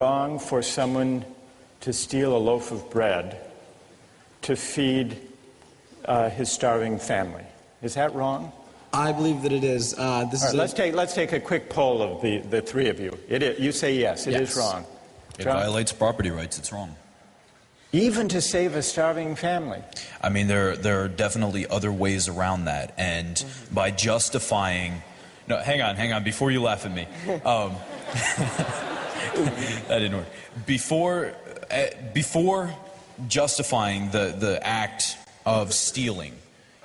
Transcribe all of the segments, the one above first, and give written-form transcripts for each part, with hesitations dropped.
Wrong for someone to steal a loaf of bread to feed his starving family. Is that wrong? I believe that it is. Let's take a quick poll of the three of you. You say yes, it is wrong. It violates property rights. It's wrong. Even to save a starving family. I mean, there are definitely other ways around that, and by justifying. No, hang on. Before you laugh at me, that didn't work. Before justifying the act of stealing,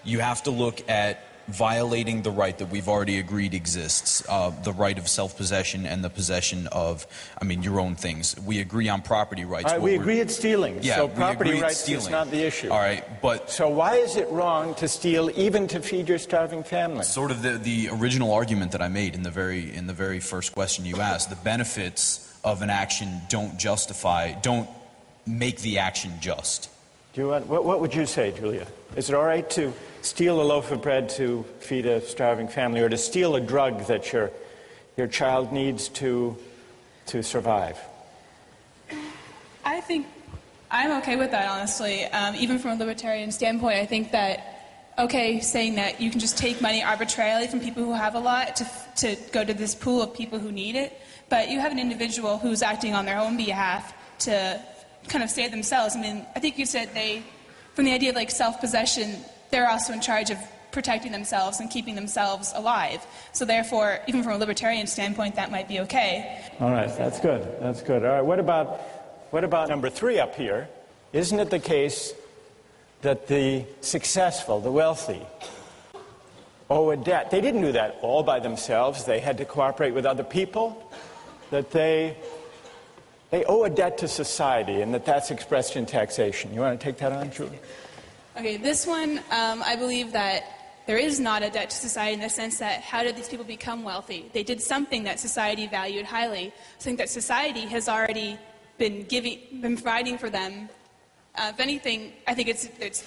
you have to look at violating the right that we've already agreed exists, the right of self-possession and the possession of, your own things. We agree on property rights. All right, we agree it's stealing, yeah, so property rights is not the issue. All right, but... So why is it wrong to steal even to feed your starving family? Sort of the original argument that I made in the very first question you asked. The benefits of an action don't make the action just. What would you say, Julia? Is it all right to steal a loaf of bread to feed a starving family, or to steal a drug that your child needs to survive? I think I'm okay with that, honestly. Even from a libertarian standpoint, I think that, saying that you can just take money arbitrarily from people who have a lot to go to this pool of people who need it, but you have an individual who's acting on their own behalf to kind of save themselves. I think you said from the idea of self-possession, they're also in charge of protecting themselves and keeping themselves alive. So therefore, even from a libertarian standpoint, that might be okay. All right, that's good. That's good. All right, what about number 3 up here? Isn't it the case that the successful, the wealthy, owe a debt? They didn't do that all by themselves. They had to cooperate with other people. That they owe a debt to society, and that's expressed in taxation. You want to take that on, Julie? Okay, this one, I believe that there is not a debt to society in the sense that how did these people become wealthy? They did something that society valued highly, something that society has already been providing for them. If anything, I think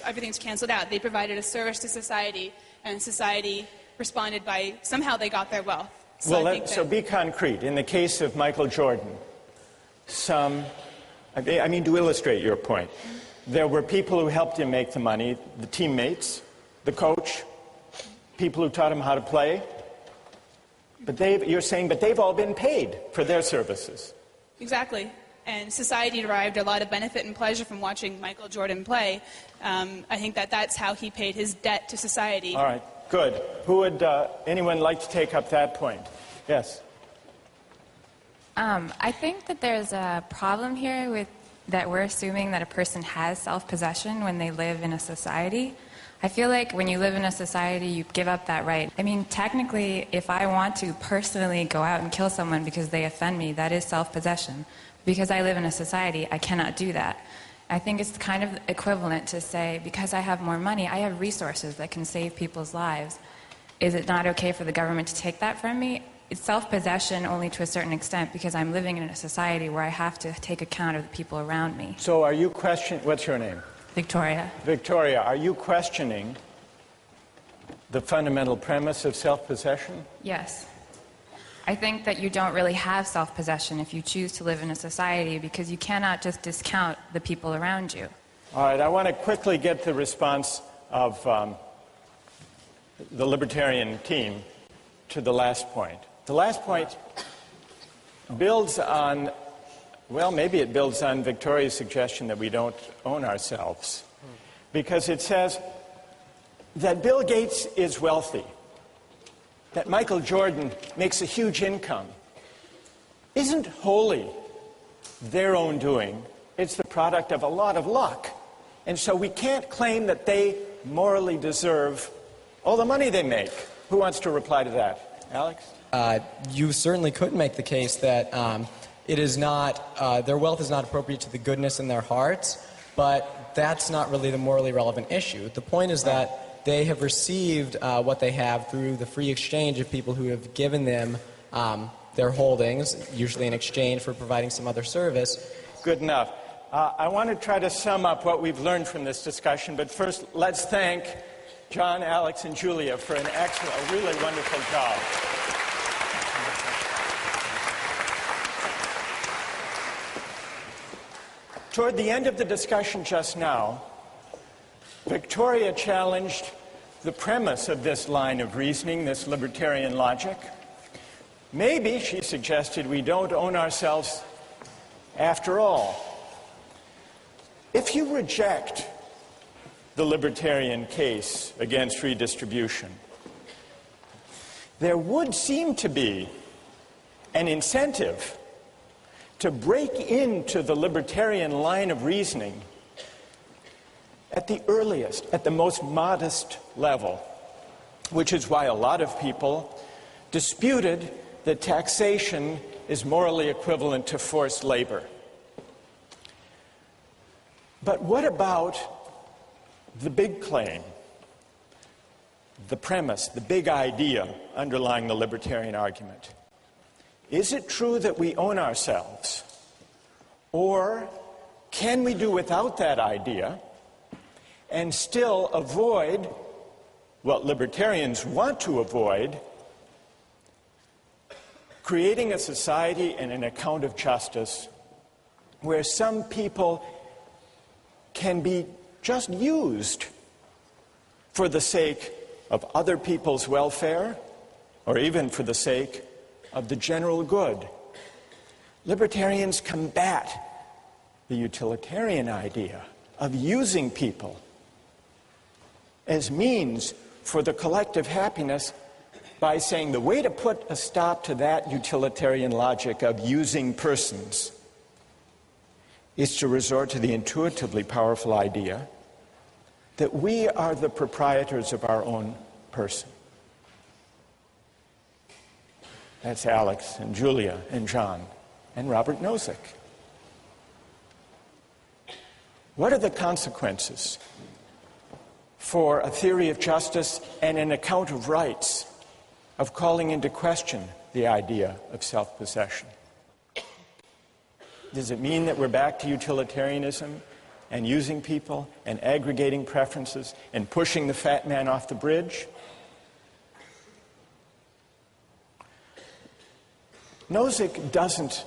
everything's canceled out. They provided a service to society, and society responded by somehow they got their wealth. So be concrete. In the case of Micheal Jordan, to illustrate your point, there were people who helped him make the money, the teammates, the coach, people who taught him how to play. But you're saying they've all been paid for their services. Exactly. And society derived a lot of benefit and pleasure from watching Micheal Jordan play. I think that's how he paid his debt to society. All right, good. Anyone like to take up that point? Yes. I think that there's a problem here with that we're assuming that a person has self-possession when they live in a society. I feel like when you live in a society, you give up that right. Technically, if I want to personally go out and kill someone because they offend me, that is self-possession. Because I live in a society, I cannot do that. I think it's kind of equivalent to say, because I have more money, I have resources that can save people's lives. Is it not okay for the government to take that from me? It's self-possession only to a certain extent because I'm living in a society where I have to take account of the people around me. So are you questioning, what's your name? Victoria. Victoria, are you questioning the fundamental premise of self-possession? Yes. I think that you don't really have self-possession if you choose to live in a society because you cannot just discount the people around you. All right, I want to quickly get the response of the libertarian team to the last point. The last point builds on, maybe it builds on Victoria's suggestion that we don't own ourselves. Because it says that Bill Gates is wealthy, that Micheal Jordan makes a huge income, isn't wholly their own doing. It's the product of a lot of luck. And so we can't claim that they morally deserve all the money they make. Who wants to reply to that? Alex? You certainly could make the case that it is not, their wealth is not appropriate to the goodness in their hearts, but that's not really the morally relevant issue. The point is that they have received what they have through the free exchange of people who have given them their holdings, usually in exchange for providing some other service. Good enough. I want to try to sum up what we've learned from this discussion, but first let's thank John, Alex, and Julia for a really wonderful job. Toward the end of the discussion just now, Victoria challenged the premise of this line of reasoning, this libertarian logic. Maybe, she suggested, we don't own ourselves after all. If you reject the libertarian case against redistribution, there would seem to be an incentive to break into the libertarian line of reasoning at the earliest, at the most modest level, which is why a lot of people disputed that taxation is morally equivalent to forced labor. But what about the big claim, the premise, the big idea underlying the libertarian argument? Is it true that we own ourselves? Or can we do without that idea and still avoid what libertarians want to avoid, creating a society and an account of justice where some people can be just used for the sake of other people's welfare or even for the sake of the general good? Libertarians combat the utilitarian idea of using people as means for the collective happiness by saying the way to put a stop to that utilitarian logic of using persons is to resort to the intuitively powerful idea that we are the proprietors of our own person. That's Alex and Julia and John and Robert Nozick. What are the consequences for a theory of justice and an account of rights of calling into question the idea of self-possession? Does it mean that we're back to utilitarianism and using people and aggregating preferences and pushing the fat man off the bridge? Nozick doesn't